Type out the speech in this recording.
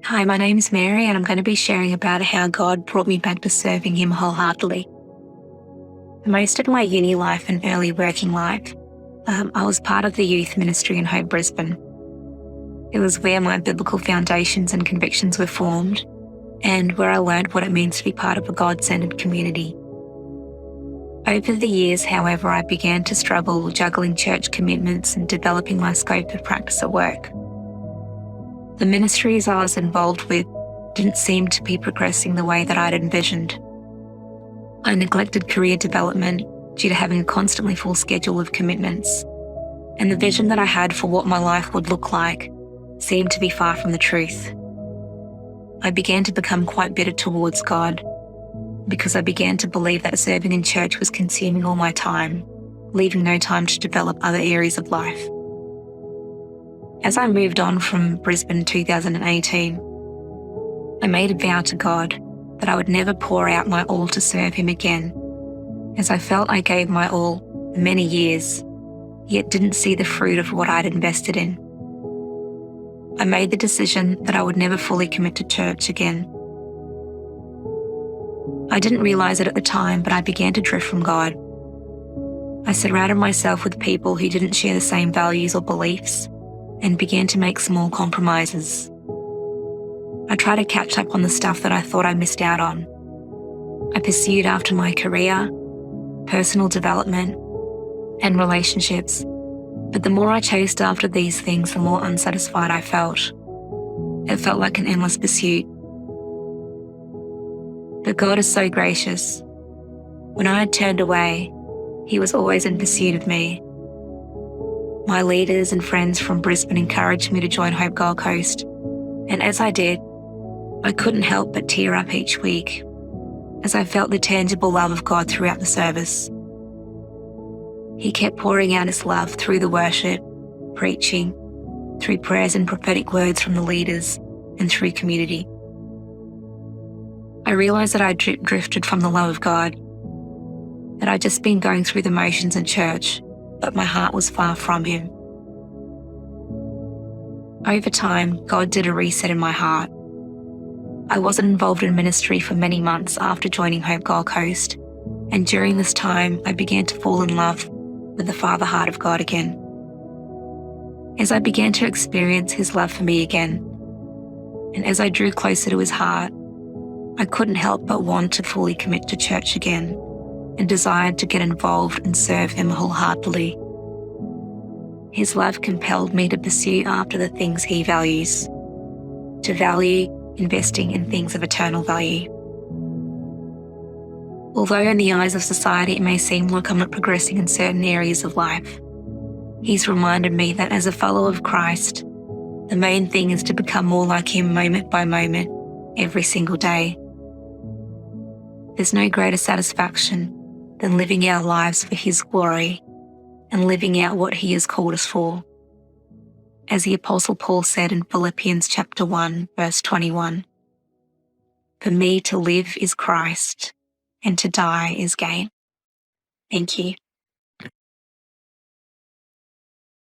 Hi, my name's Mary, and I'm going to be sharing about how God brought me back to serving Him wholeheartedly. Most of my uni life and early working life, I was part of the youth ministry in Hope Brisbane. It was where my biblical foundations and convictions were formed, and where I learned what it means to be part of a God-centered community. Over the years, however, I began to struggle juggling church commitments and developing my scope of practice at work. The ministries I was involved with didn't seem to be progressing the way that I'd envisioned. I neglected career development due to having a constantly full schedule of commitments, and the vision that I had for what my life would look like seemed to be far from the truth. I began to become quite bitter towards God because I began to believe that serving in church was consuming all my time, leaving no time to develop other areas of life. As I moved on from Brisbane in 2018, I made a vow to God that I would never pour out my all to serve Him again, as I felt I gave my all for many years, yet didn't see the fruit of what I'd invested in. I made the decision that I would never fully commit to church again. I didn't realise it at the time, but I began to drift from God. I surrounded myself with people who didn't share the same values or beliefs, and began to make small compromises. I tried to catch up on the stuff that I thought I missed out on. I pursued after my career, personal development, and relationships, but the more I chased after these things, the more unsatisfied I felt. It felt like an endless pursuit. But God is so gracious. When I had turned away, He was always in pursuit of me. My leaders and friends from Brisbane encouraged me to join Hope Gold Coast, and as I did, I couldn't help but tear up each week as I felt the tangible love of God throughout the service. He kept pouring out His love through the worship, preaching, through prayers and prophetic words from the leaders, and through community. I realised that I drifted from the love of God, that I'd just been going through the motions in church, but my heart was far from Him. Over time, God did a reset in my heart. I wasn't involved in ministry for many months after joining Hope Gold Coast, and during this time, I began to fall in love with the Father heart of God again. As I began to experience His love for me again, and as I drew closer to His heart, I couldn't help but want to fully commit to church again, and desired to get involved and serve Him wholeheartedly. His love compelled me to pursue after the things He values, to value investing in things of eternal value. Although in the eyes of society it may seem like I'm not progressing in certain areas of life, He's reminded me that as a follower of Christ, the main thing is to become more like Him moment by moment, every single day. There's no greater satisfaction than living our lives for His glory and living out what He has called us for. As the Apostle Paul said in Philippians chapter 1, verse 21, "For me to live is Christ, and to die is gain." Thank you.